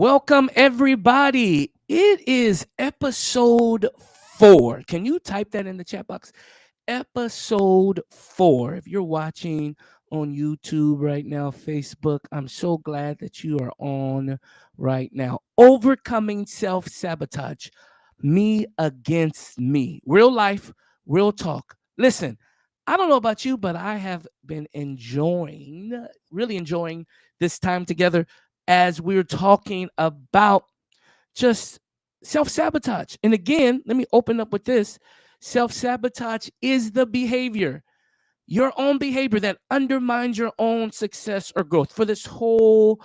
Welcome, everybody. It is episode 4. Can you type that in the chat box? Episode 4. If you're watching on YouTube right now, Facebook, I'm so glad that you are on right now. Overcoming self sabotage, me against me. Real life, real talk. Listen, I don't know about you, but I have been really enjoying this time together as we're talking about just self sabotage. And again, let me open up with this: self sabotage is the behavior, your own behavior that undermines your own success or growth. For this whole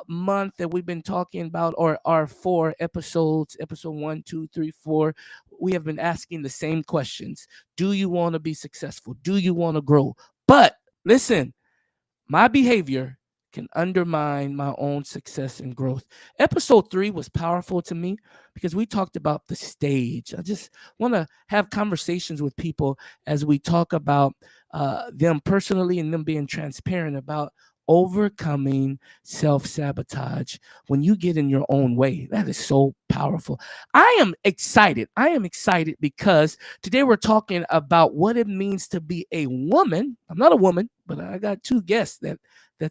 month that we've been talking about, or our 4 episodes, episode 1, 2, 3, 4, we have been asking the same questions. Do you want to be successful? Do you want to grow? But listen, my behavior can undermine my own success and growth. Episode 3 was powerful to me because we talked about the stage. I just want to have conversations with people as we talk about them personally and them being transparent about overcoming self sabotage when you get in your own way. That is so powerful. I am excited. I am excited because today we're talking about what it means to be a woman. I'm not a woman, but I got 2 guests that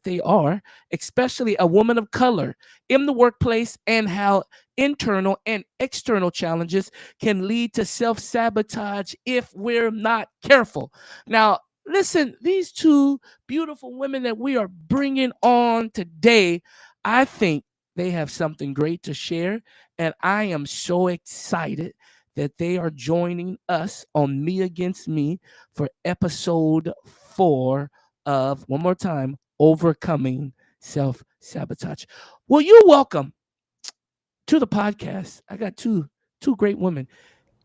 they are, especially a woman of color in the workplace, and how internal and external challenges can lead to self-sabotage if we're not careful. Now, listen, these 2 beautiful women that we are bringing on today, I think they have something great to share, and I am so excited that they are joining us on Me Against Me for episode 4 of, one more time, Overcoming Self Sabotage. Will you welcome to the podcast? I got two great women,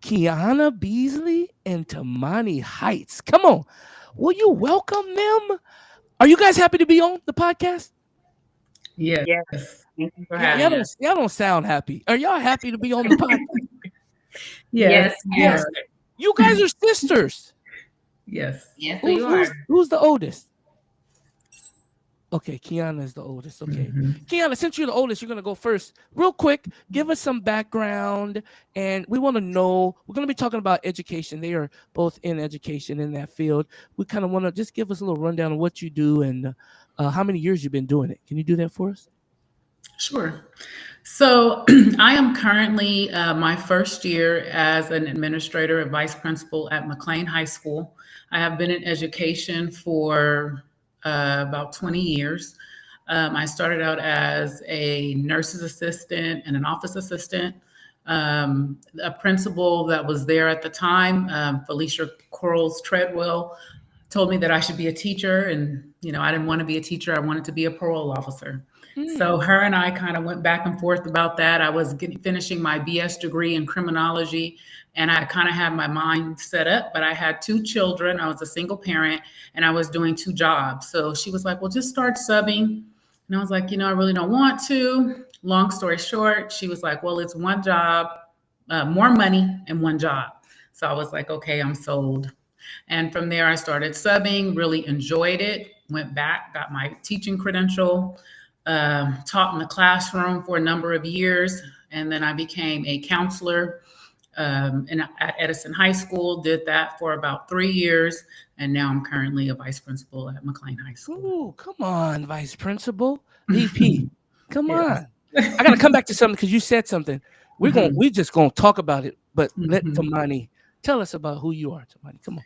Kiana Beasley and Tamani Heights. Come on, will you welcome them? Are you guys happy to be on the podcast? Yes. Thank you for Y'all having don't us. y'all don't sound happy. Are y'all happy to be on the podcast? Yes. Yes, Yes, yes, you guys are sisters. Yes. yes, we Who's are. who's who's the oldest? Okay, Kiana is the oldest. Okay. Mhm. Kiana, since you're the oldest, you're going to go first. Real quick, give us some background. And we want to know, we're going to be talking about education. They are both in education in that field. We kind of want to just give us a little rundown of what you do and how many years you've been doing it. Can you do that for us? Sure. So I am currently my first year as an administrator and vice principal at McLean High School. I have been in education for about 20 years. I started out as a nurse's assistant and an office assistant. A principal that was there at the time, Felicia Quarles Treadwell, told me that I should be a teacher. And, I didn't want to be a teacher. I wanted to be a parole officer. Hmm. So her and I kind of went back and forth about that. I was finishing my BS degree in criminology, and I kind of had my mind set up, but I had 2 children. I was a single parent, and I was doing 2 jobs. So she was like, well, just start subbing. And I was like, I really don't want to. Long story short, she was like, well, it's one job, more money, and one job. So I was like, okay, I'm sold. And from there, I started subbing, really enjoyed it, went back, got my teaching credential, taught in the classroom for a number of years. And then I became a counselor at Edison High School, did that for about 3 years. And now I'm currently a vice principal at McLean High School. Ooh, come on, Vice Principal. VP, come Yes. on. I got to come back to something because you said something. Mhm. We just going to talk about it, but let Mhm. Tamani tell us about who you are, Tamani. Come on.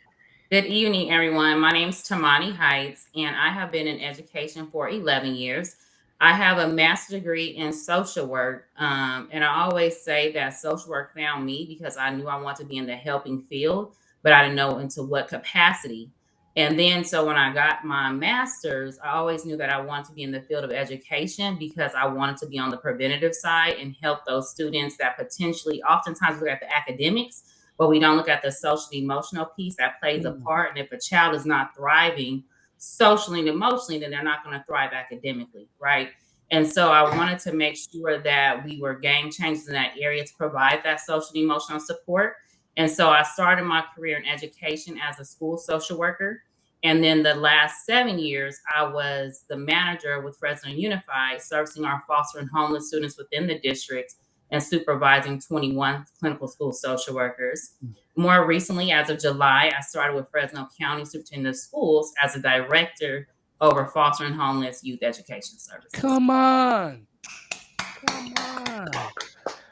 Good evening, everyone. My name is Tamani Heights, and I have been in education for 11 years. I have a master's degree in social work, and I always say that social work found me because I knew I wanted to be in the helping field, but I didn't know into what capacity. And then, so when I got my master's, I always knew that I wanted to be in the field of education because I wanted to be on the preventative side and help those students that potentially, oftentimes, look at the academics, but we don't look at the social and emotional piece that plays a Mm. part. And if a child is not thriving socially and emotionally, then they're not going to thrive academically, right? And so I wanted to make sure that we were game changers in that area to provide that social and emotional support. And so I started my career in education as a school social worker. And then the last 7 years, I was the manager with Fresno Unified, servicing our foster and homeless students within the district and supervising 21 clinical school social workers. More recently, as of July, I started with Fresno County Superintendent of Schools as a director over foster and homeless youth education services. Come on.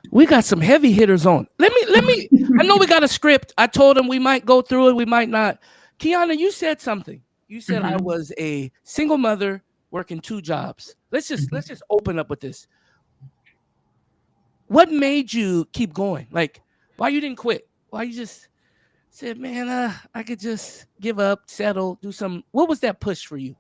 We got some heavy hitters on. Let me, I know we got a script. I told them we might go through it, we might not. Kiana, you said something. You said I was a single mother working 2 jobs. Let's just open up with this. What made you keep going? Like, why you didn't quit? Why you just said, man, I could just give up, settle, do some. What was that push for you?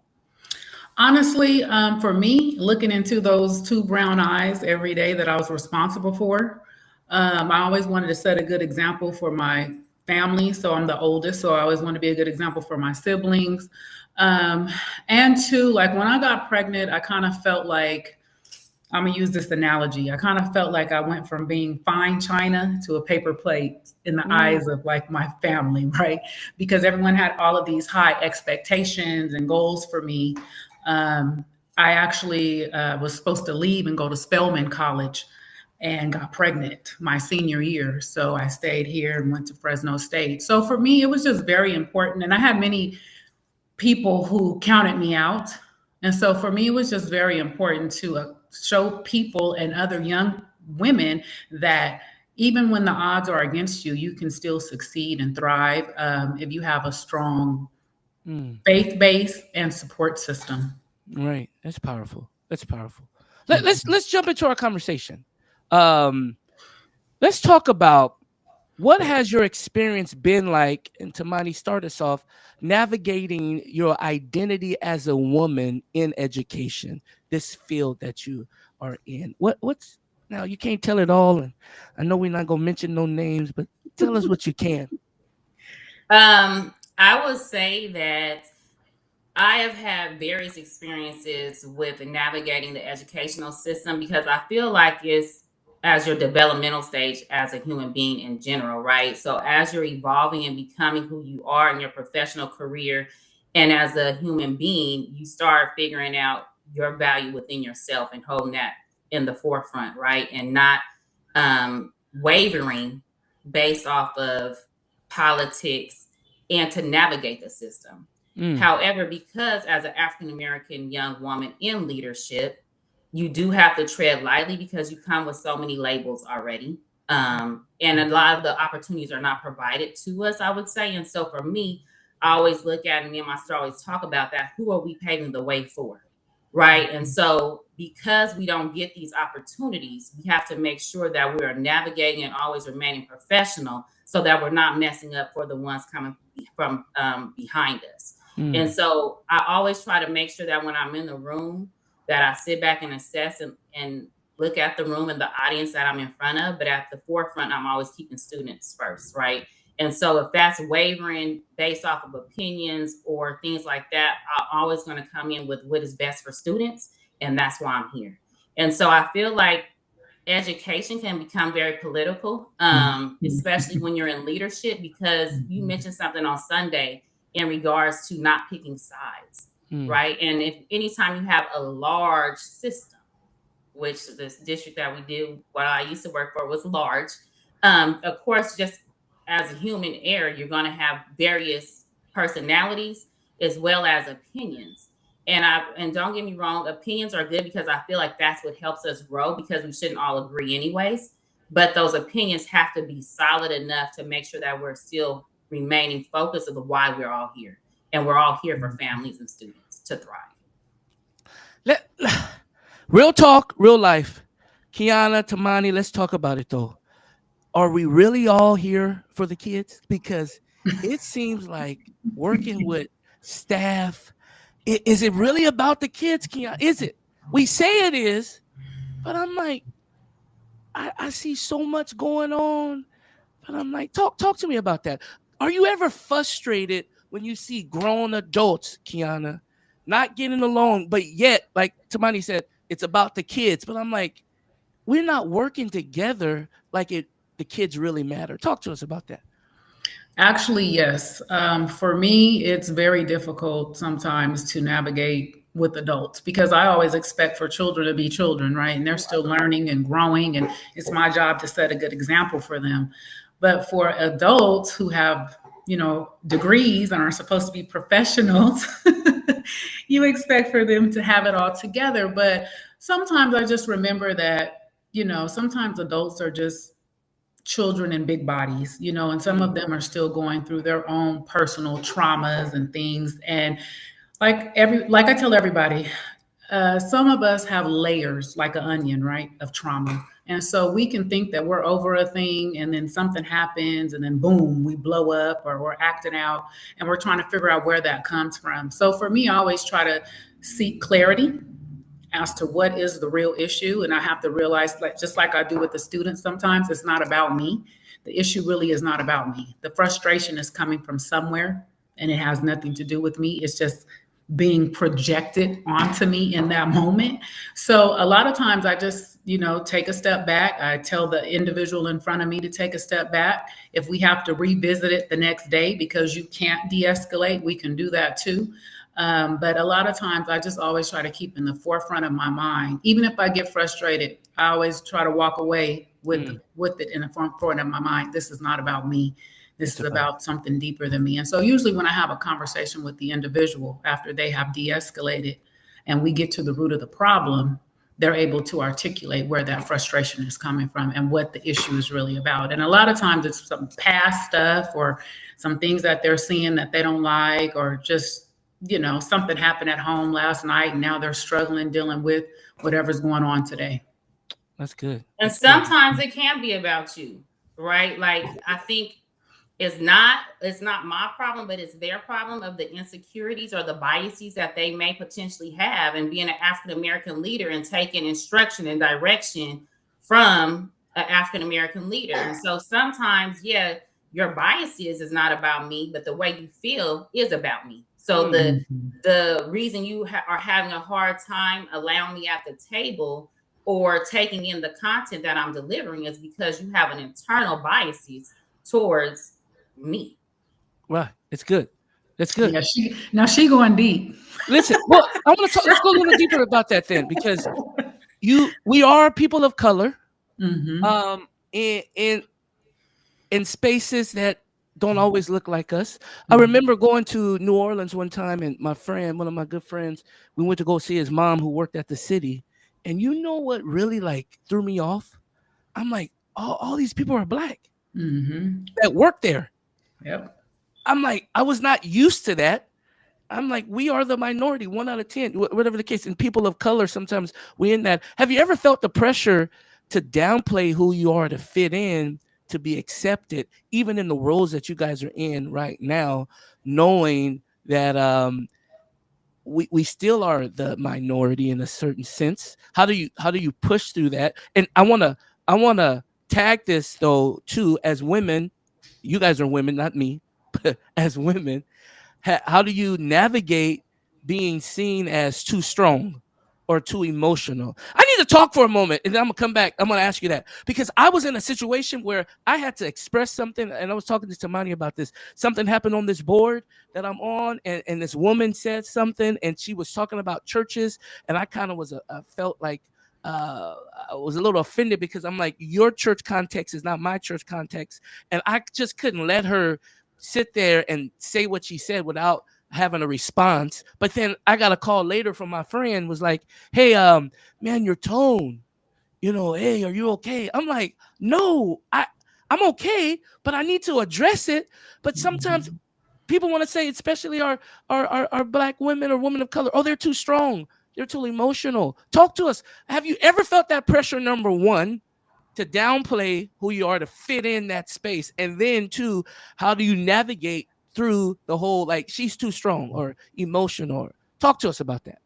Honestly, for me, looking into those 2 brown eyes every day that I was responsible for, I always wanted to set a good example for my family. So I'm the oldest, so I always want to be a good example for my siblings. And 2, like when I got pregnant, I kind of felt like, I'm gonna use this analogy. I kind of felt like I went from being fine china to a paper plate in the eyes of like my family, right? Because everyone had all of these high expectations and goals for me. I actually was supposed to leave and go to Spelman College and got pregnant my senior year. So I stayed here and went to Fresno State. So for me, it was just very important. And I had many people who counted me out. And so for me, it was just very important to show people and other young women that even when the odds are against you, you can still succeed and thrive if you have a strong faith base and support system. Right. That's powerful. That's powerful. Let's jump into our conversation. Let's talk about what has your experience been like, and Tamani, start us off, navigating your identity as a woman in education, this field that you are in. What's now, you can't tell it all, and I know we're not gonna mention no names, but tell us what you can. I would say that I have had various experiences with navigating the educational system because I feel like it's as your developmental stage as a human being in general, right? So as you're evolving and becoming who you are in your professional career and as a human being, you start figuring out your value within yourself and holding that in the forefront, right? And not wavering based off of politics and to navigate the system. However, because as an African American young woman in leadership, you do have to tread lightly because you come with so many labels already. And a lot of the opportunities are not provided to us, I would say. And so for me, I always look at, and me and my sister always talk about that, who are we paving the way for? Right. And so because we don't get these opportunities, we have to make sure that we are navigating and always remaining professional so that we're not messing up for the ones coming from behind us. And so I always try to make sure that when I'm in the room, that I sit back and assess and look at the room and the audience that I'm in front of. But at the forefront, I'm always keeping students first, right? And so if that's wavering based off of opinions or things like that, I'm always going to come in with what is best for students. And that's why I'm here. And so I feel like education can become very political, especially when you're in leadership, because you mentioned something on Sunday in regards to not picking sides, right? And if anytime you have a large system, which this district that we did, what I used to work for was large, of course, just as a human error, you're going to have various personalities as well as opinions. And don't get me wrong, opinions are good because I feel like that's what helps us grow because we shouldn't all agree anyways. But those opinions have to be solid enough to make sure that we're still remaining focused of why we're all here. And we're all here for families and students to thrive. Real talk, real life. Kiana, Tamani, let's talk about it though. Are we really all here for the kids? Because it seems like working with staff, is it really about the kids, Kiana? Is it? We say it is, but I'm like, I see so much going on, but I'm like, talk to me about that. Are you ever frustrated when you see grown adults, Kiana, not getting along, but yet, like Tamani said, it's about the kids. But I'm like, we're not working together like the kids really matter. Talk to us about that. Actually, yes. For me, it's very difficult sometimes to navigate with adults because I always expect for children to be children, right? And they're still learning and growing, and it's my job to set a good example for them. But for adults who have, degrees and are supposed to be professionals, you expect for them to have it all together. But sometimes I just remember that, sometimes adults are just children in big bodies, and some of them are still going through their own personal traumas and things. And like I tell everybody, some of us have layers like an onion, right, of trauma. And so we can think that we're over a thing and then something happens and then boom, we blow up or we're acting out and we're trying to figure out where that comes from. So for me, I always try to seek clarity as to what is the real issue. And I have to realize, like just like I do with the students, sometimes it's not about me. The issue really is not about me. The frustration is coming from somewhere and it has nothing to do with me. It's just being projected onto me in that moment. So a lot of times I just, take a step back. I tell the individual in front of me to take a step back. If we have to revisit it the next day because you can't de-escalate, we can do that too. But a lot of times I just always try to keep in the forefront of my mind. Even if I get frustrated, I always try to walk away with it in the forefront of my mind. This is not about me. This is about something deeper than me. And so usually when I have a conversation with the individual after they have de-escalated and we get to the root of the problem, they're able to articulate where that frustration is coming from and what the issue is really about. And a lot of times it's some past stuff or some things that they're seeing that they don't like, or just, something happened at home last night and now they're struggling dealing with whatever's going on today. That's good. And sometimes it can be about you, right? Like I think it's not my problem, but it's their problem of the insecurities or the biases that they may potentially have, and being an African American leader and taking instruction and direction from an African American leader. And so sometimes, yeah, your biases is not about me, but the way you feel is about me. So the reason you are having a hard time allowing me at the table or taking in the content that I'm delivering is because you have an internal biases towards me. Right. It's good. That's good. Yeah, she going deep. Listen, well, I want to talk. Let's go a little deeper about that then, because we are people of color, in spaces that don't always look like us. I remember going to New Orleans one time, and one of my good friends, we went to go see his mom who worked at the city. And you know what really like threw me off? I'm like, all these people are black that work there. Yep. I'm like, I was not used to that. I'm like, we are the minority, 1 out of 10, whatever the case. And people of color, sometimes we in that. Have you ever felt the pressure to downplay who you are to fit in, to be accepted, even in the roles that you guys are in right now, knowing that we still are the minority in a certain sense? How do you push through that? And I wanna tag this though too, as women. You guys are women, not me, but as women, how do you navigate being seen as too strong or too emotional? I need to talk for a moment, and then I'm gonna come back. I'm gonna ask you that, because I was in a situation where I had to express something, and I was talking to Tamani about this. Something happened on this board that I'm on, and this woman said something, and she was talking about churches, and I kind of felt like I was a little offended, because I'm like, your church context is not my church context, and I just couldn't let her sit there and say what she said without having a response. But then I got a call later from my friend, was like, hey, man, your tone, hey, are you okay? I'm like, no, I'm okay, but I need to address it. But sometimes people want to say, especially our black women or women of color, oh, they're too strong, they're too emotional. Talk to us. Have you ever felt that pressure, number one, to downplay who you are to fit in that space? And then two, how do you navigate through the whole, like, she's too strong or emotional? Talk to us about that.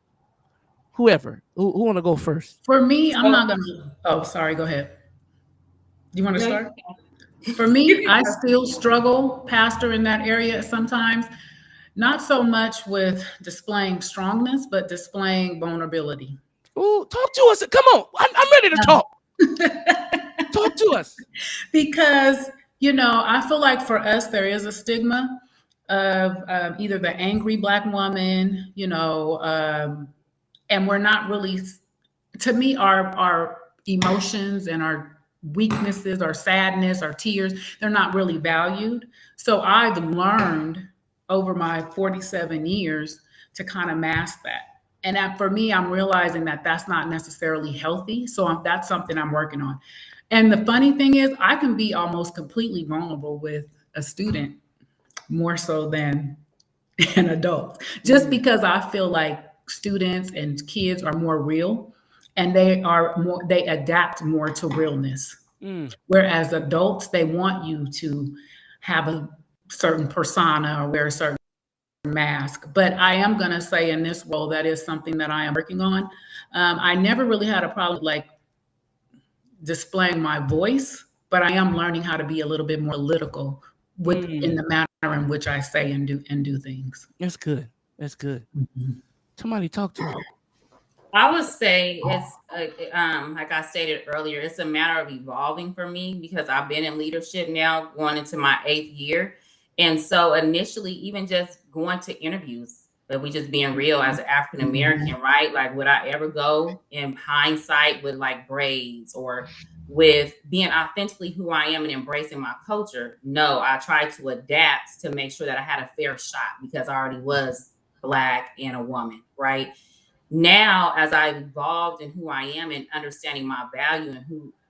Whoever, who want to go first? For me, I'm not gonna. Oh, sorry. Go ahead. You want to start? For me, I still struggle, Pastor, in that area sometimes. Not so much with displaying strongness, but displaying vulnerability. Oh, talk to us. Come on, I'm ready to talk. Talk to us. Because I feel like for us, there is a stigma of either the angry Black woman, and we're not really, to me, our emotions and our weaknesses, our sadness, our tears, they're not really valued. So I've learned over my 47 years to kind of mask that. And that for me, I'm realizing that that's not necessarily healthy. So that's something I'm working on. And the funny thing is, I can be almost completely vulnerable with a student more so than an adult, just because I feel like students and kids are more real and they adapt more to realness. Whereas adults, they want you to have a certain persona or wear a certain mask. But I am going to say in this role, that is something that I am working on. I never really had a problem like displaying my voice, but I am learning how to be a little bit more political in the manner in which I say and do things. That's good. That's good. Somebody talk to me. I would say it's like I stated earlier, it's a matter of evolving for me because I've been in leadership now going into my 8th year. And so initially, even just going to interviews, but we just being real as an African American, right? Like, would I ever go in hindsight with like braids or with being authentically who I am and embracing my culture? No, I tried to adapt to make sure that I had a fair shot because I already was Black and a woman, right? Now, as I've evolved in who I am and understanding my value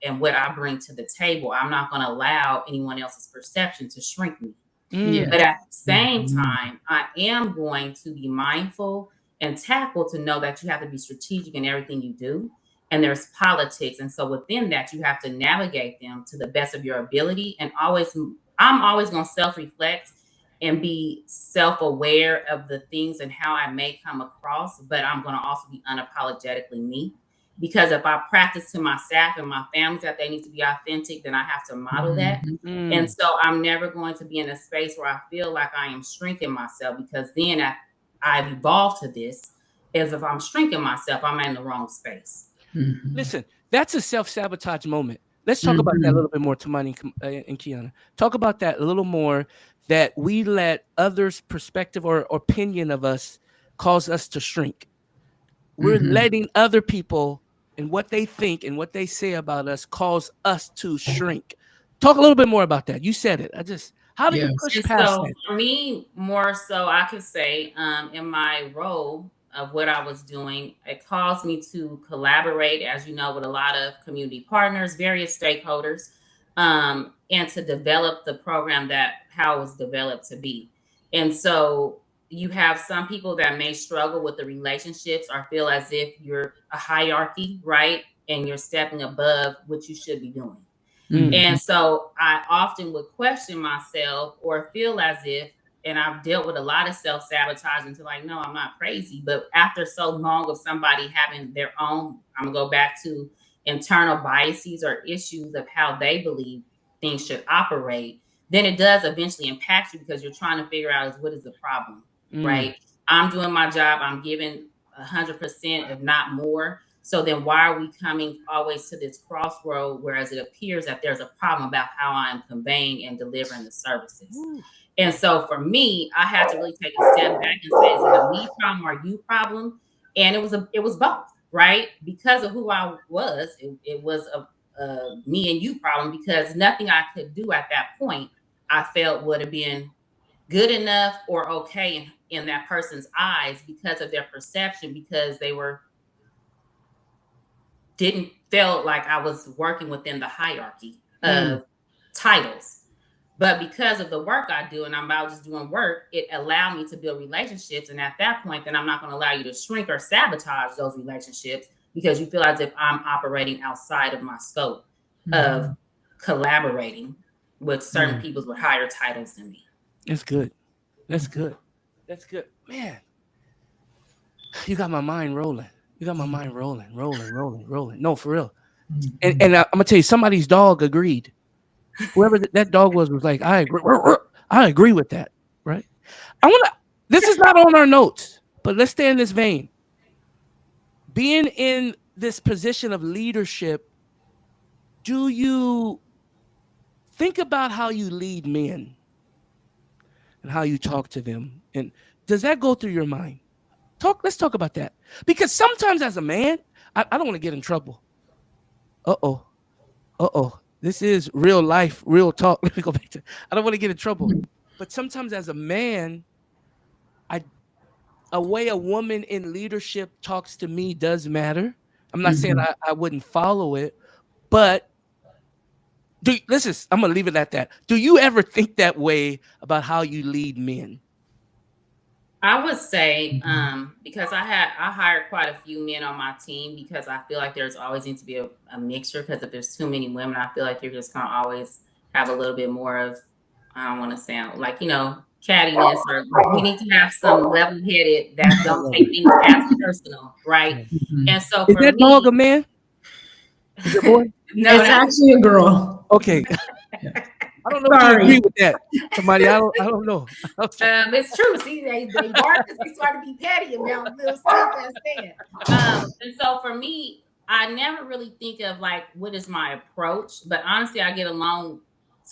and what I bring to the table, I'm not going to allow anyone else's perception to shrink me. Yeah. But at the same time, I am going to be mindful and tactful to know that you have to be strategic in everything you do. And there's politics. And so within that, you have to navigate them to the best of your ability. And I'm always going to self-reflect and be self-aware of the things and how I may come across. But I'm going to also be unapologetically me. Because if I practice to my staff and my families that they need to be authentic, then I have to model that. And so I'm never going to be in a space where I feel like I am shrinking myself, because then I've evolved to this. As if I'm shrinking myself, I'm in the wrong space. Listen, that's a self-sabotage moment. Let's talk about that a little bit more, Tamani and Kiana. Talk about that a little more, that we let others' perspective or opinion of us cause us to shrink. We're letting other people and what they think and what they say about us cause us to shrink. Talk a little bit more about that. You said it. How do you push past So that? for me, more so, I could say in my role of what I was doing, it caused me to collaborate, as you know, with a lot of community partners, various stakeholders, and to develop the program how it was developed to be. And so you have some people that may struggle with the relationships or feel as if you're a hierarchy, right? And you're stepping above what you should be doing. And so I often would question myself or feel as if, and I've dealt with a lot of self-sabotage until like, no, I'm not crazy. But after so long of somebody having their own, I'm gonna go back to internal biases or issues of how they believe things should operate, then it does eventually impact you because you're trying to figure out what is the problem, right? I'm doing my job. I'm giving 100%, if not more. So then why are we coming always to this crossroad, whereas it appears that there's a problem about how I'm conveying and delivering the services? And so for me, I had to really take a step back and say, is it a me problem or you problem? And it was both, right? Because of who I was, it was a me and you problem, because nothing I could do at that point I felt would have been good enough or okay in that person's eyes because of their perception, because they didn't feel like I was working within the hierarchy of titles. But because of the work I do, and I'm about just doing work, it allowed me to build relationships. And at that point, then I'm not going to allow you to shrink or sabotage those relationships because you feel as if I'm operating outside of my scope of collaborating with certain people with higher titles than me. That's good. That's good. That's good. Man, you got my mind rolling. You got my mind rolling. No, for real. And I'm gonna tell you, somebody's dog agreed. Whoever that dog was like, I agree. I agree with that. Right. This is not on our notes, but let's stay in this vein. Being in this position of leadership, do you think about how you lead men and how you talk to them. And does that go through your mind? Let's talk about that. Because sometimes as a man, I don't want to get in trouble. This is real life, real talk. Let me go back to, I don't want to get in trouble. But sometimes as a man, a way a woman in leadership talks to me does matter. I'm not saying I wouldn't follow it, but I'm going to leave it at that. Do you ever think that way about how you lead men? I would say, because I hired quite a few men on my team, because I feel like there's always needs to be a mixture, because if there's too many women, I feel like you're just going to always have a little bit more of, I don't want to sound like, cattiness, or we need to have some level-headed that don't take things as personal, right? And so is that me, dog a man? Is it a boy? No, it's actually a girl. Okay. I don't know if you agree with that. Somebody, I don't know. It's true. See, they bark because they start to be petty about little stuff that's there. And so for me, I never really think of like what is my approach, but honestly, I get along.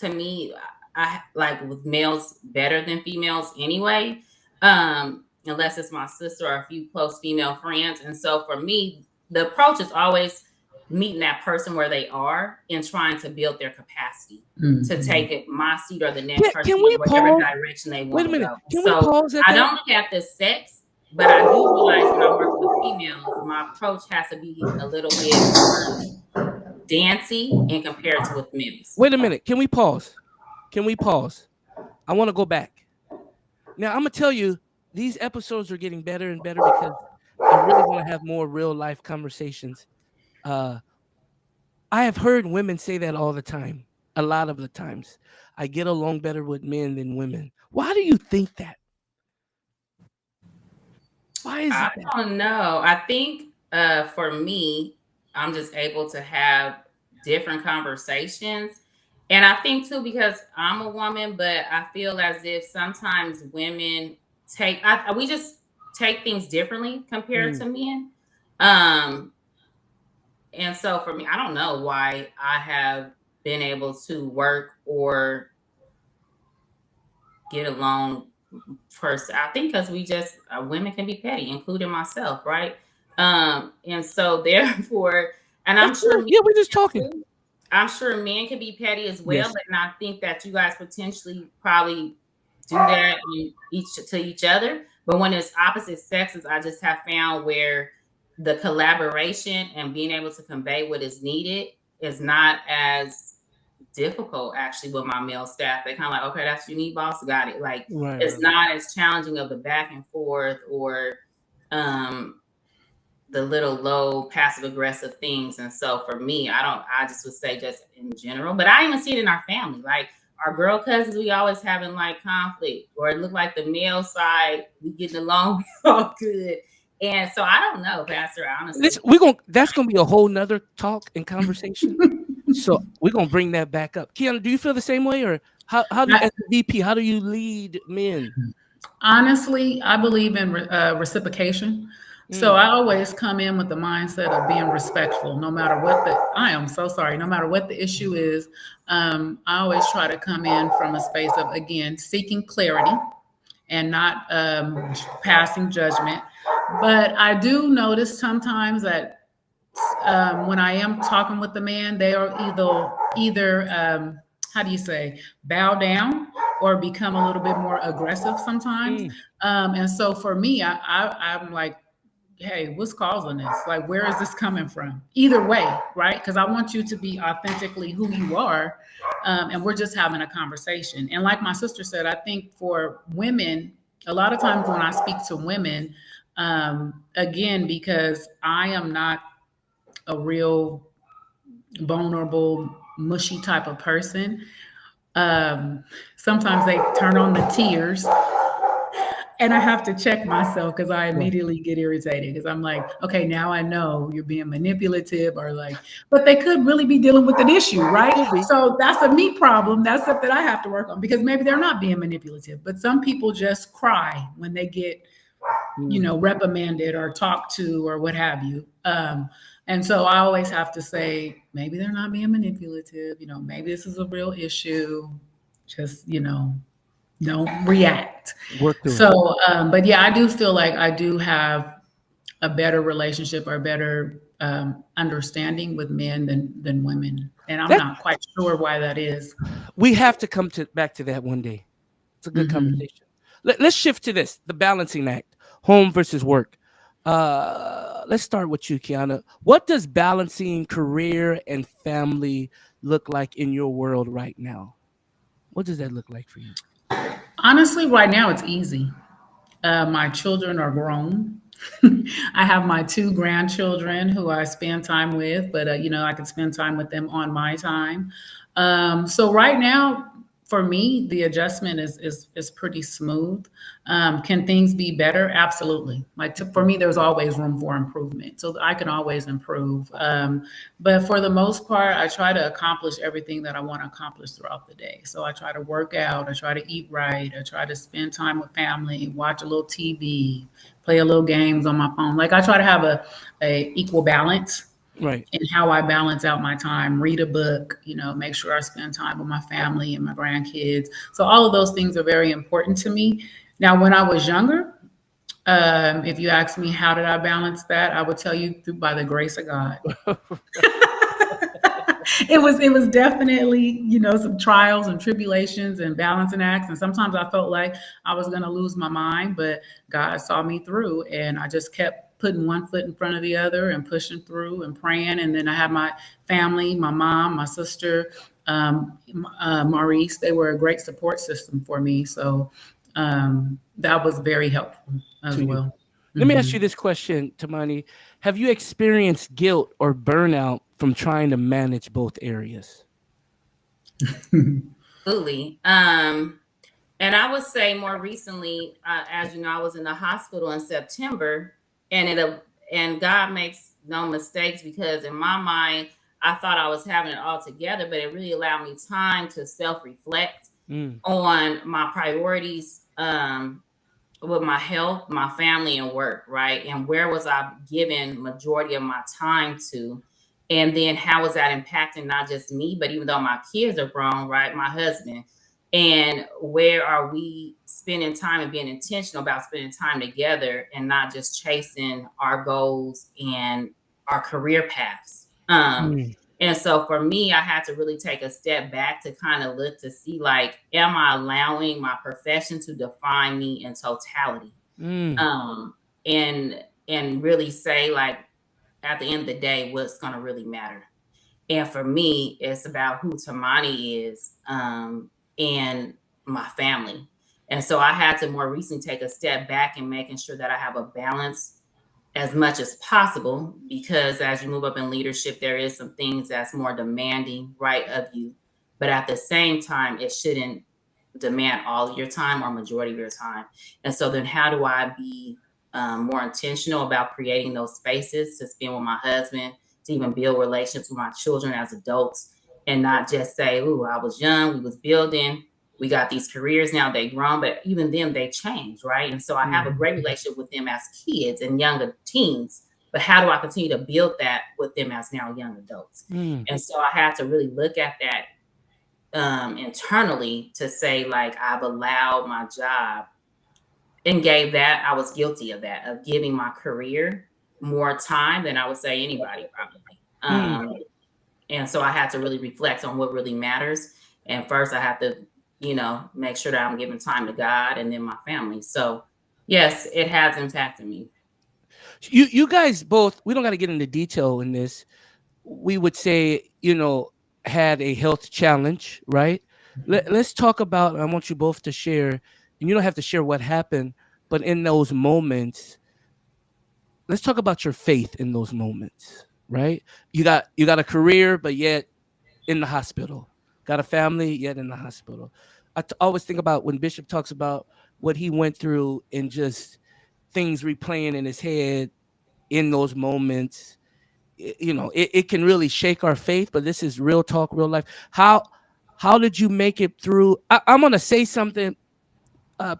To me, I like with males better than females anyway, unless it's my sister or a few close female friends. And so for me, the approach is always meeting that person where they are and trying to build their capacity to take it my seat or the next person in whatever direction they want to go. So I don't look at the sex, but I do realize when I work with females, my approach has to be a little bit more dancey and compared to with males. Wait a minute. Can we pause? I want to go back. Now, I'm going to tell you, these episodes are getting better and better because I really want to have more real life conversations. I have heard women say that all the time. A lot of the times. I get along better with men than women. Why do you think that? Why is it that? I don't know. I think for me, I'm just able to have different conversations. And I think too, because I'm a woman, but I feel as if sometimes women we just take things differently compared to men. And so for me, I don't know why I have been able to work or get along first. I think because we just, women can be petty, including myself, right? And so therefore, and I'm sure. Yeah, we're just talking. I'm sure men can be petty as well, but I think that you guys potentially probably do that to each other. But when it's opposite sexes, I just have found where the collaboration and being able to convey what is needed is not as difficult actually with my male staff. They kind of like, okay, that's what you need, boss, got it. Like it's not as challenging of the back and forth or the little low passive aggressive things. And so for me, I just would say just in general, but I even see it in our family. Like our girl cousins, we always having like conflict, or it look like the male side, we getting along all good. And so I don't know, Pastor, honestly. That's gonna be a whole nother talk and conversation. So we're gonna bring that back up. Kiana, do you feel the same way, or how do as a VP, how do you lead men? Honestly, I believe in reciprocation. So I always come in with the mindset of being respectful, no matter what no matter what the issue is. I always try to come in from a space of, again, seeking clarity and not passing judgment. But I do notice sometimes that when I am talking with the man, they are either how do you say, bow down or become a little bit more aggressive sometimes. And so for me, I'm like, hey, what's causing this? Like, where is this coming from? Either way, right? Because I want you to be authentically who you are. And we're just having a conversation. And like my sister said, I think for women, a lot of times when I speak to women, again, because I am not a real vulnerable, mushy type of person, sometimes they turn on the tears. And I have to check myself because I immediately get irritated because I'm like, okay, now I know you're being manipulative or like, but they could really be dealing with an issue, right? So that's a me problem. That's stuff that I have to work on because maybe they're not being manipulative, but some people just cry when they get reprimanded or talked to or what have you. And so I always have to say, maybe they're not being manipulative. Maybe this is a real issue. Just, don't react. Work through it. So, but yeah, I do feel like I do have a better relationship or better understanding with men than women. And I'm not quite sure why that is. We have to come back to that one day. It's a good conversation. Let's shift to this, the balancing act, home versus work. Let's start with you, Kiana. What does balancing career and family look like in your world right now? What does that look like for you? Honestly, right now it's easy. My children are grown. I have my 2 grandchildren who I spend time with, but I can spend time with them on my time. So right now, for me, the adjustment is pretty smooth. Can things be better? Absolutely. Like for me, there's always room for improvement, so I can always improve. But for the most part, I try to accomplish everything that I want to accomplish throughout the day. So I try to work out, I try to eat right, I try to spend time with family, watch a little TV, play a little games on my phone. Like I try to have a equal balance. Right. And how I balance out my time, read a book, make sure I spend time with my family and my grandkids. So all of those things are very important to me. Now, when I was younger, if you ask me how did I balance that, I would tell you by the grace of God. It was definitely, some trials and tribulations and balancing acts. And sometimes I felt like I was going to lose my mind, but God saw me through, and I just kept putting one foot in front of the other and pushing through and praying. And then I had my family, my mom, my sister, Maurice. They were a great support system for me. So that was very helpful as well. Let me ask you this question, Tamani. Have you experienced guilt or burnout from trying to manage both areas? Absolutely. And I would say more recently, as you know, I was in the hospital in September, and God makes no mistakes, because in my mind, I thought I was having it all together, but it really allowed me time to self-reflect on my priorities, with my health, my family, and work, right? And where was I giving majority of my time to? And then how was that impacting not just me, but even though my kids are grown, right? My husband. And where are we spending time and being intentional about spending time together and not just chasing our goals and our career paths? And so for me, I had to really take a step back to kind of look to see, like, am I allowing my profession to define me in totality? And really say, like, at the end of the day, what's going to really matter? And for me, it's about who Tamani is, and my family. And so I had to more recently take a step back and making sure that I have a balance as much as possible, because as you move up in leadership, there is some things that's more demanding, right, of you. But at the same time, it shouldn't demand all of your time or majority of your time. And so then how do I be more intentional about creating those spaces to spend with my husband, to even build relationships with my children as adults, and not just say, "Ooh, I was young, we was building, we got these careers now, they grown," but even them, they change, right? And so I have a great relationship with them as kids and younger teens, but how do I continue to build that with them as now young adults? And so I had to really look at that internally to say, like, I've allowed my job and gave that, I was guilty of that, of giving my career more time than I would say anybody probably. And so I had to really reflect on what really matters. And first I have to, make sure that I'm giving time to God and then my family. So yes, it has impacted me. You guys both, we don't got to get into detail in this. We would say, had a health challenge, right? Let's talk about, I want you both to share, and you don't have to share what happened, but in those moments, let's talk about your faith in those moments, right? You got a career, but yet in the hospital. Got a family, yet in the hospital. I always think about when Bishop talks about what he went through and just things replaying in his head in those moments. It can really shake our faith, but this is real talk, real life. How did you make it through? I'm going to say something.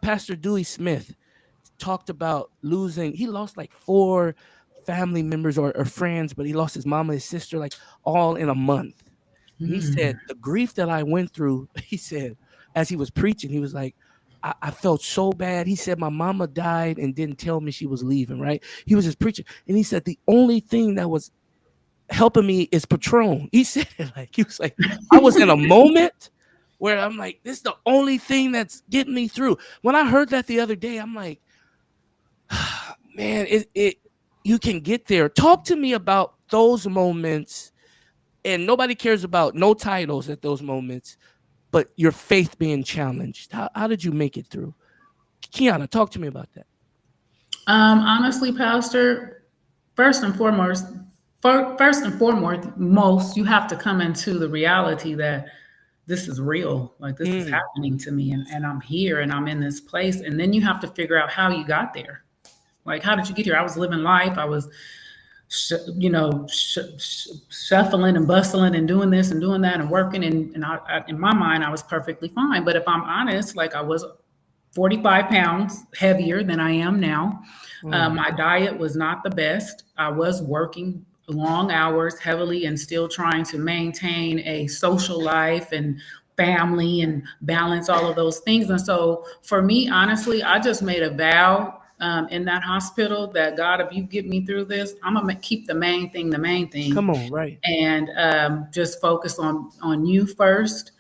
Pastor Dewey Smith talked about losing. He lost like 4 family members or friends, but he lost his mom and his sister like all in a month. And he said, the grief that I went through, he said, as he was preaching, he was like, I felt so bad. He said, my mama died and didn't tell me she was leaving, right? He was just preaching. And he said, the only thing that was helping me is Patron. He said it like, he was like, I was in a moment where I'm like, this is the only thing that's getting me through. When I heard that the other day, I'm like, man, you can get there. Talk to me about those moments. And nobody cares about no titles at those moments, but your faith being challenged. How did you make it through? Kiana, talk to me about that. Honestly, Pastor, first and foremost, you have to come into the reality that this is real. Like this is happening to me, and I'm here, and I'm in this place. And then you have to figure out how you got there. Like, how did you get here? I was living life. I was shuffling and bustling and doing this and doing that and working. And I, in my mind, I was perfectly fine. But if I'm honest, like I was 45 pounds heavier than I am now. My diet was not the best. I was working long hours heavily and still trying to maintain a social life and family and balance all of those things. And so for me, honestly, I just made a vow in that hospital that God, if you get me through this, I'm gonna keep the main thing. Come on, right? And just focus on you first,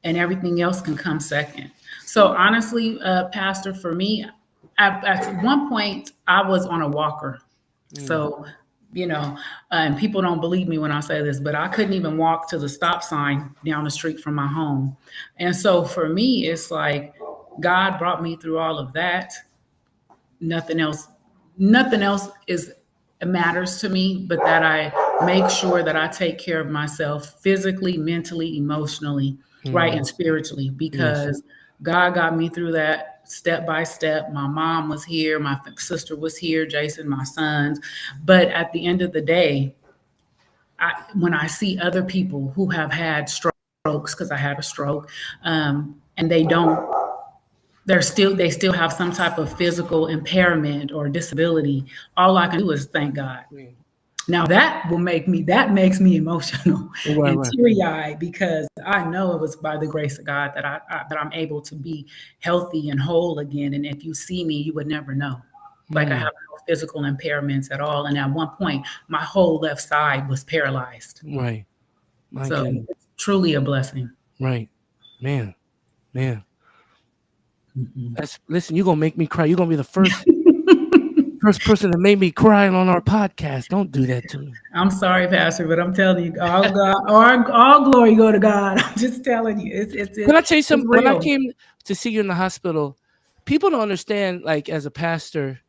and everything else can come second. So honestly, Pastor, for me, at one point I was on a walker. So and people don't believe me when I say this, but I couldn't even walk to the stop sign down the street from my home. And so for me, it's like God brought me through all of that. Nothing else is matters to me, but that I make sure that I take care of myself physically, mentally, emotionally, right, and spiritually, because God got me through that step by step. My mom was here, my sister was here, Jason, my sons. But at the end of the day, when I see other people who have had strokes, because I had a stroke, and they still have some type of physical impairment or disability, all I can do is thank God. Now that makes me emotional and teary-eyed, because I know it was by the grace of God that I'm able to be healthy and whole again. And if you see me, you would never know. Like I have no physical impairments at all. And at one point, my whole left side was paralyzed. Right. So it's truly a blessing. Right. Man. Listen, you're gonna make me cry. You're gonna be the first person that made me cry on our podcast. Don't do that to me. I'm sorry, Pastor, but I'm telling you, all God, all glory go to God. I'm just telling you, it's. Can I tell you something? When I came to see you in the hospital, people don't understand. Like, as a pastor,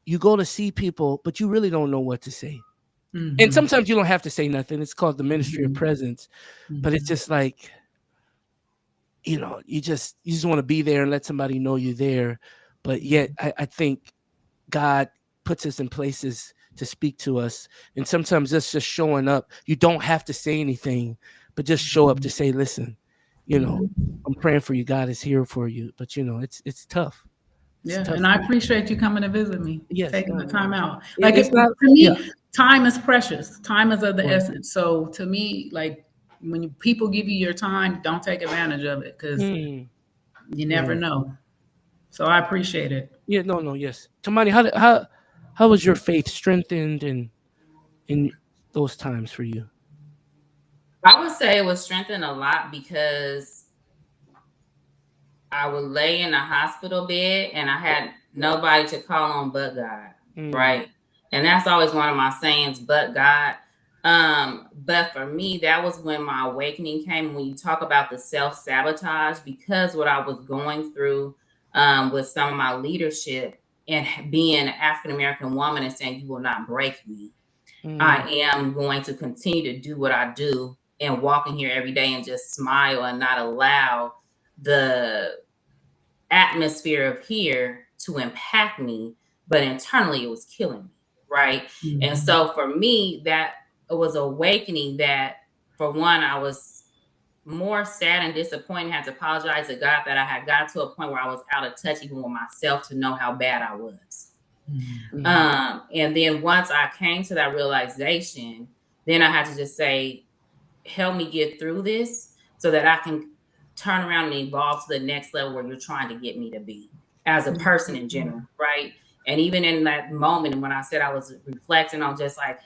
you go to see people, but you really don't know what to say. And sometimes you don't have to say nothing. It's called the ministry of presence. But it's just like, you just want to be there and let somebody know you're there. But yet I think God puts us in places to speak to us. And sometimes that's just showing up. You don't have to say anything, but just show up to say, listen, I'm praying for you. God is here for you. But it's tough. Tough. And I appreciate you coming to visit me. Yes, taking the time out. Like, for me, time is precious. Time is of the essence. So to me, like, when people give you your time, don't take advantage of it, because you never know. So I appreciate it. Yeah, yes. Tamani, how was your faith strengthened in those times for you? I would say it was strengthened a lot, because I would lay in a hospital bed and I had nobody to call on but God, right? And that's always one of my sayings, but God. But for me, that was when my awakening came. When you talk about the self-sabotage, because what I was going through with some of my leadership and being an African-American woman and saying, you will not break me. I am going to continue to do what I do and walk in here every day and just smile and not allow the atmosphere of here to impact me. But internally, it was killing me, right? And so for me, that it was awakening that, for one, I was more sad and disappointed, had to apologize to God that I had got to a point where I was out of touch even with myself to know how bad I was. Mm-hmm. And then once I came to that realization, then I had to just say, help me get through this so that I can turn around and evolve to the next level where you're trying to get me to be as a person in general, right? And even in that moment, when I said I was reflecting on just like,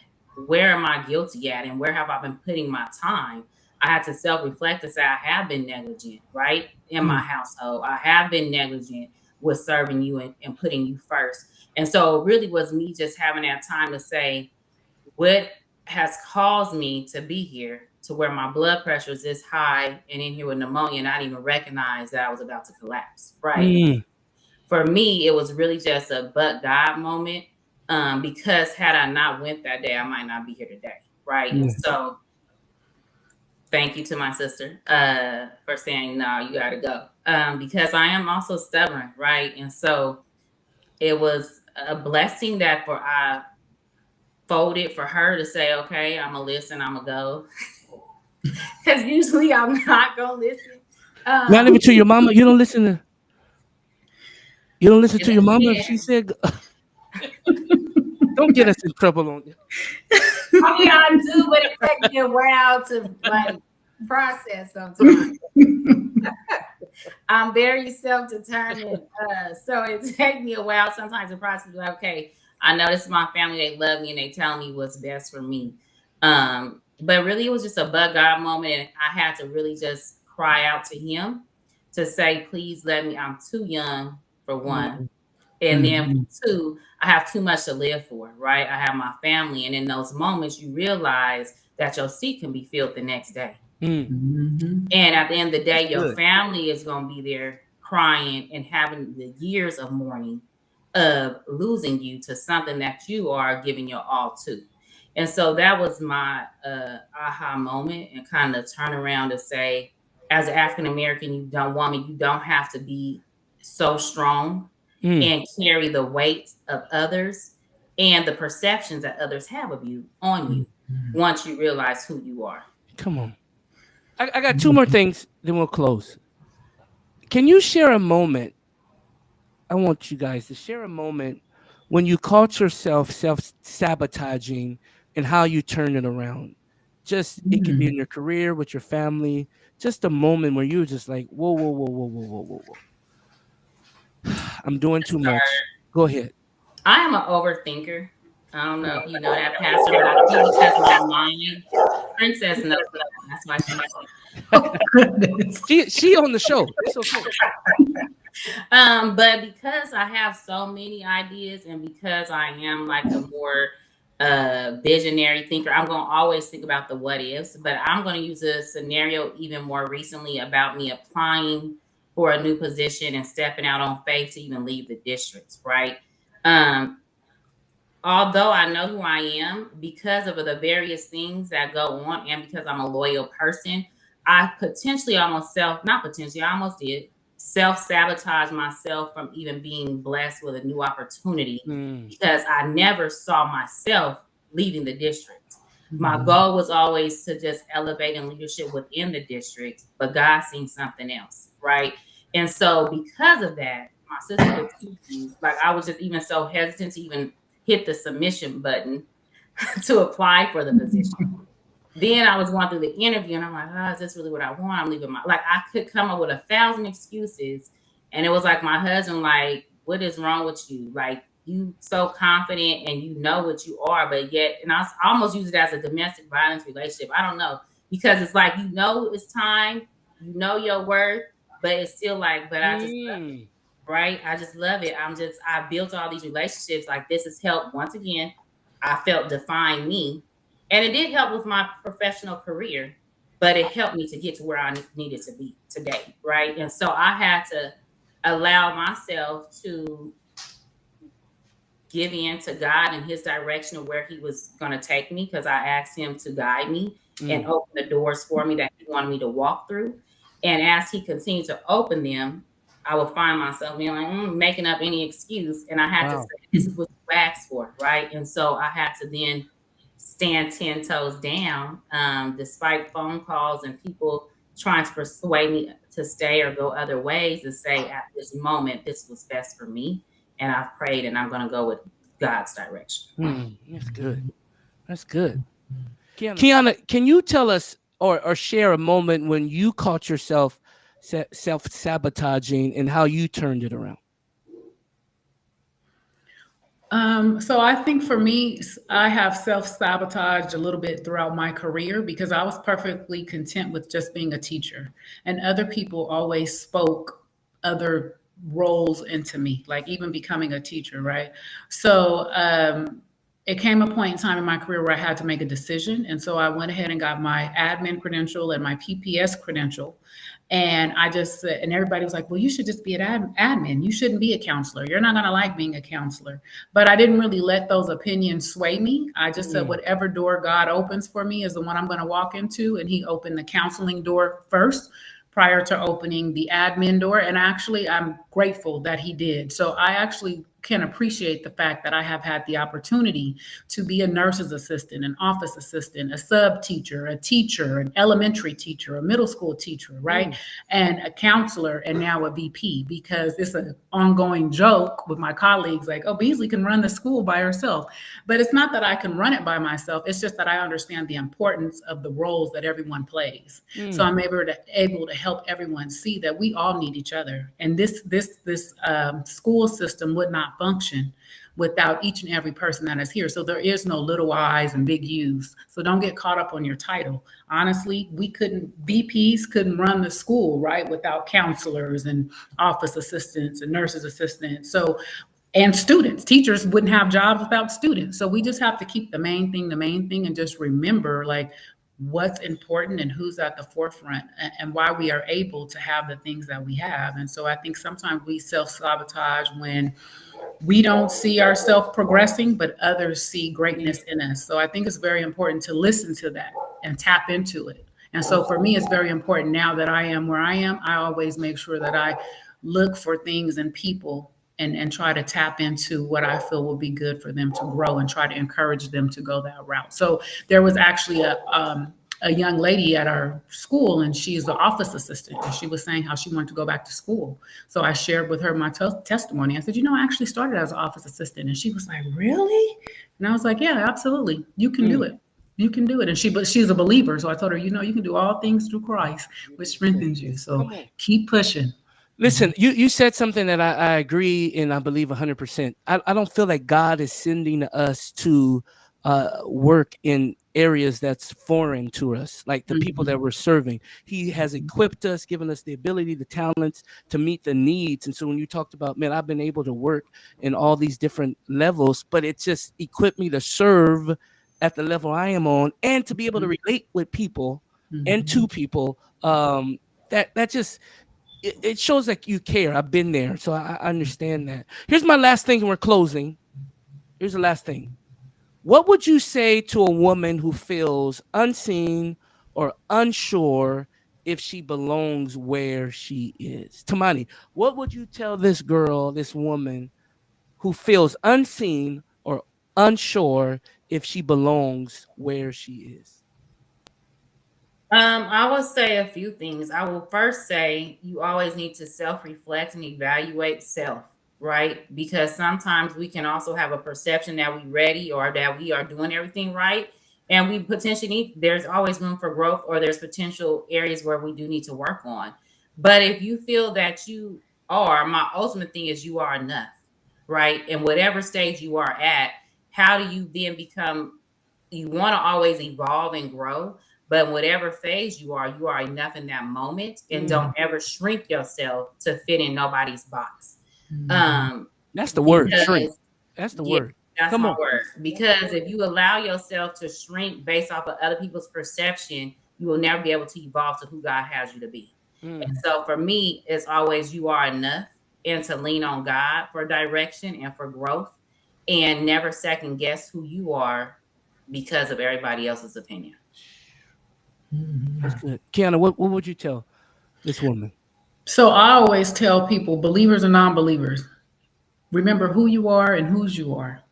where am I guilty at and where have I been putting my time? I had to self-reflect and say, I have been negligent, right? In my household. I have been negligent with serving you and putting you first. And so it really was me just having that time to say, what has caused me to be here to where my blood pressure is this high and in here with pneumonia, and I didn't even recognize that I was about to collapse, right? For me, it was really just a but God moment, because had I not went that day, I might not be here today, right? And so thank you to my sister for saying, no, you got to go, because I am also stubborn, right? And so it was a blessing that I folded for her to say, okay, I'm gonna listen, I'm gonna go. Because usually I'm not gonna listen. Not even to your mama. You don't listen to your mama if she said, "Don't get us in trouble on you." I mean, I do, but it takes me a while to like process sometimes. I'm very self-determined, so it takes me a while sometimes to process. Like, okay, I know this is my family; they love me and they tell me what's best for me. But really, it was just a but God moment, and I had to really just cry out to Him to say, "Please let me. I'm too young for one, and then for two, I have too much to live for. Right? I have my family, and in those moments, you realize that your seat can be filled the next day." And at the end of the day, your family is going to be there crying and having the years of mourning of losing you to something that you are giving your all to. And so that was my aha moment, and kind of turn around to say, as an African American, you don't have to be so strong and carry the weight of others and the perceptions that others have of you on you once you realize who you are. Come on. I got two more things, then we'll close. Can you share a moment? I want you guys to share a moment when you caught yourself self-sabotaging and how you turned it around. Just it could be in your career, with your family. Just a moment where you were just like, whoa, whoa, whoa, whoa, whoa, whoa, whoa, whoa. I'm doing too much. Go ahead. I am an overthinker. I don't know if you know that, Pastor, but I think because my mind, Princess knows that. That's why she on the show. It's okay. But because I have so many ideas, and because I am like a more visionary thinker, I'm going to always think about the what ifs. But I'm going to use a scenario even more recently about me applying for a new position and stepping out on faith to even leave the districts, right? Although I know who I am, because of the various things that go on, and because I'm a loyal person, I potentially almost did self-sabotage myself from even being blessed with a new opportunity because I never saw myself leaving the district. My goal was always to just elevate in leadership within the district, but God seen something else, right? And so because of that, my sister was teaching, like I was just even so hesitant to even hit the submission button to apply for the position. Then I was going through the interview and I'm like, oh, is this really what I want? I'm leaving I could come up with 1,000 excuses. And it was like my husband, like, what is wrong with you? Like, you so confident and you know what you are, but yet, and I almost use it as a domestic violence relationship. I don't know, because it's like, you know, it's time, you know your worth, but it's still like, but I just love it, right? I just love it. I built all these relationships. Like, this has helped once again. I felt define me. And it did help with my professional career, but it helped me to get to where I needed to be today, right? And so I had to allow myself to give in to God and His direction of where He was going to take me, because I asked Him to guide me and open the doors for me that He wanted me to walk through. And as He continued to open them, I would find myself being like, making up any excuse. And I had to say, this is what you asked for, right? And so I had to then stand 10 toes down, despite phone calls and people trying to persuade me to stay or go other ways, to say at this moment, this was best for me. And I've prayed and I'm going to go with God's direction. That's good. That's good. Kiana, can you tell us or share a moment when you caught yourself self-sabotaging and how you turned it around? So I think for me, I have self-sabotaged a little bit throughout my career because I was perfectly content with just being a teacher, and other people always spoke other roles into me, like even becoming a teacher, right? So it came a point in time in my career where I had to make a decision, and so I went ahead and got my admin credential and my PPS credential. And I just said, and everybody was like, well, you should just be an admin. You shouldn't be a counselor. You're not going to like being a counselor. But I didn't really let those opinions sway me. I just said, whatever door God opens for me is the one I'm going to walk into. And he opened the counseling door first prior to opening the admin door. And actually, I'm grateful that he did. So I actually can appreciate the fact that I have had the opportunity to be a nurse's assistant, an office assistant, a sub teacher, a teacher, an elementary teacher, a middle school teacher, right? And a counselor, and now a VP, because it's an ongoing joke with my colleagues like, oh, Beasley can run the school by herself. But it's not that I can run it by myself. It's just that I understand the importance of the roles that everyone plays. So I'm able to help everyone see that we all need each other. And this school system would not function without each and every person that is here. So there is no little I's and big U's. So don't get caught up on your title. Honestly, VPs couldn't run the school, right, without counselors and office assistants and nurses assistants. So, and students, teachers wouldn't have jobs without students. So we just have to keep the main thing, and just remember like what's important and who's at the forefront and why we are able to have the things that we have. And so I think sometimes we self-sabotage when we don't see ourselves progressing, but others see greatness in us. So I think it's very important to listen to that and tap into it. And so for me, it's very important now that I am where I am. I always make sure that I look for things and people and try to tap into what I feel will be good for them to grow and try to encourage them to go that route. So there was actually a young lady at our school, and she's the office assistant, and she was saying how she wanted to go back to school. So I shared with her my testimony. I said, I actually started as an office assistant. And she was like, really? And I was like, yeah, absolutely. You can do it. You can do it. And she's a believer. So I told her, you can do all things through Christ, which strengthens you. So keep pushing. Listen, you said something that I agree and I believe 100%. I don't feel like God is sending us to work in areas that's foreign to us, like the people that we're serving. He has equipped us, given us the ability, the talents to meet the needs. And so when you talked about, man, I've been able to work in all these different levels, but it just equipped me to serve at the level I am on and to be able to relate with people and to people. That just... It shows like you care. I've been there, so I understand that. Here's my last thing, and we're closing. Here's the last thing. What would you say to a woman who feels unseen or unsure if she belongs where she is? Tamani, what would you tell this girl, this woman who feels unseen or unsure if she belongs where she is? I will say a few things. I will first say you always need to self-reflect and evaluate self, right? Because sometimes we can also have a perception that we're ready or that we are doing everything right. And we potentially there's always room for growth, or there's potential areas where we do need to work on. But if you feel that you are, my ultimate thing is you are enough, right? And whatever stage you are at, how do you then become, you want to always evolve and grow. But whatever phase you are enough in that moment, and don't ever shrink yourself to fit in nobody's box. That's the word, shrink. That's the word. That's my word. Because if you allow yourself to shrink based off of other people's perception, you will never be able to evolve to who God has you to be. And so for me, it's always you are enough, and to lean on God for direction and for growth, and never second guess who you are because of everybody else's opinion. That's good. Kiana, what would you tell this woman? So I always tell people, believers and non-believers, remember who you are and whose you are,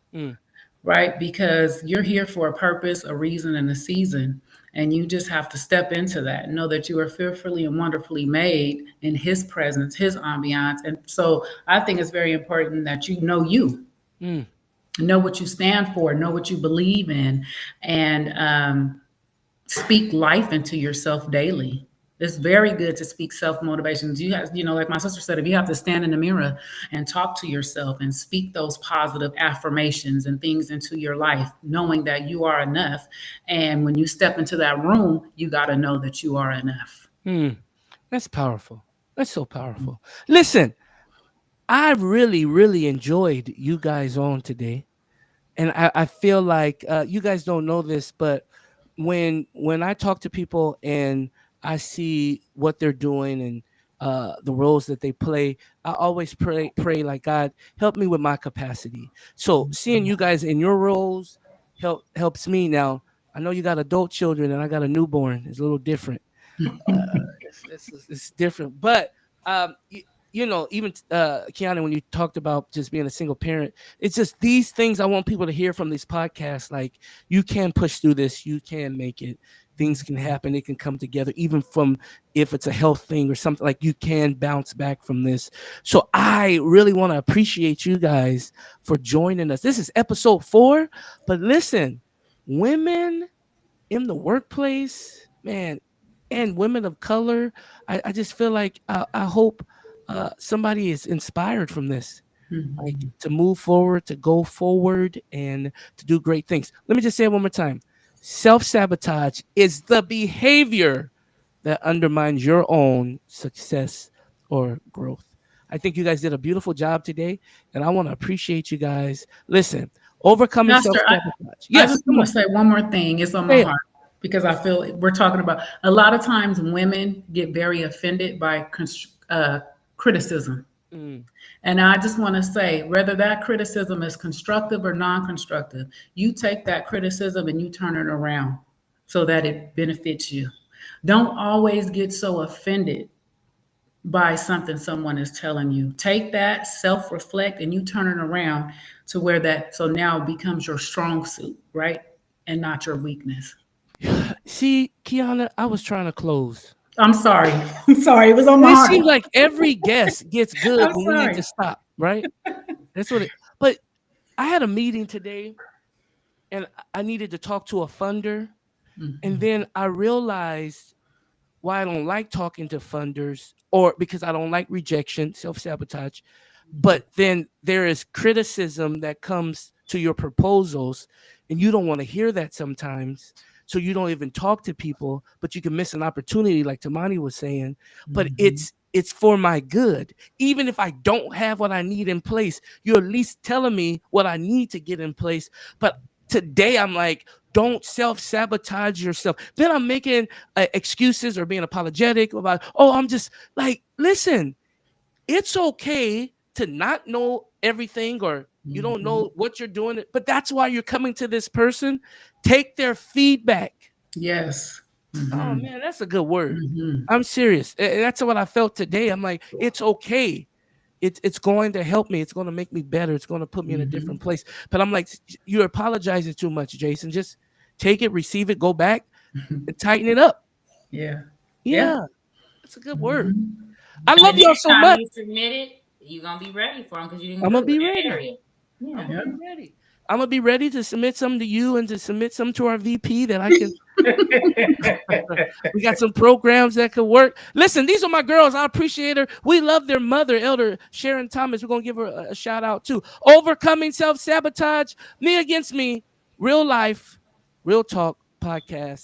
right? Because you're here for a purpose, a reason, and a season. And you just have to step into that and know that you are fearfully and wonderfully made in his presence, his ambiance. And so I think it's very important that you know you. Mm. Know what you stand for, know what you believe in, and speak life into yourself daily. It's very good to speak self motivation. You have, like my sister said, if you have to stand in the mirror and talk to yourself and speak those positive affirmations and things into your life, knowing that you are enough. And when you step into that room, you got to know that you are enough. Mm. That's powerful. That's so powerful. Listen, I really, really enjoyed you guys on today. And I feel like you guys don't know this, but when I talk to people and I see what they're doing and the roles that they play, I always pray like, God, help me with my capacity. So seeing you guys in your roles helps me. Now I know you got adult children and I got a newborn. It's a little different. Uh, it's different, but even Kiana, when you talked about just being a single parent, it's just these things I want people to hear from this podcast. Like, you can push through this, you can make it. Things can happen, it can come together, even from if it's a health thing or something. Like, you can bounce back from this. So I really want to appreciate you guys for joining us. This is episode 4, but listen, women in the workplace, man, and women of color, I just feel like I hope somebody is inspired from this, like, to move forward, to go forward, and to do great things. Let me just say it one more time. Self-sabotage is the behavior that undermines your own success or growth. I think you guys did a beautiful job today, and I want to appreciate you guys. Listen, overcoming Pastor, self-sabotage. I Yes, just want to say one more thing. It's on my heart because I feel we're talking about a lot of times women get very offended by criticism. And I just want to say, whether that criticism is constructive or non-constructive, you take that criticism and you turn it around so that it benefits you. Don't always get so offended by something someone is telling you. Take that, self-reflect, and you turn it around to where that so now it becomes your strong suit, right? And not your weakness. See, Kiana, I was trying to close. I'm sorry. I'm sorry. It was on my It heart. seems like every guest gets good I'm when we need sorry. to stop, right? That's what it. But I had a meeting today, and I needed to talk to a funder, and then I realized why I don't like talking to funders, or because I don't like rejection, self-sabotage. But then there is criticism that comes to your proposals, and you don't want to hear that sometimes. So you don't even talk to people, but you can miss an opportunity, like Tamani was saying. But it's for my good. Even if I don't have what I need in place, you're at least telling me what I need to get in place. But today I'm like, don't self-sabotage yourself. Then I'm making excuses or being apologetic about, I'm just like, listen, it's okay to not know everything, or you don't know what you're doing, but that's why you're coming to this person. Take their feedback. Yes. Oh man, that's a good word. I'm serious. And that's what I felt today. I'm like, it's okay. It's going to help me. It's going to make me better. It's going to put me in a different place. But I'm like, you're apologizing too much, Jason. Just take it, receive it, go back, and tighten it up. Yeah. Yeah. That's a good word. I love y'all so much. You submit it, you're gonna be ready for them because you didn't. I'm gonna be ready. Area. Yeah, I'm gonna be ready. I'm gonna be ready to submit some to you and to submit some to our VP that I can. We got some programs that could work. Listen, these are my girls. I appreciate her. We love their mother, Elder Sharon Thomas. We're gonna give her a shout out too. Overcoming self-sabotage, me against me, real life, real talk podcast.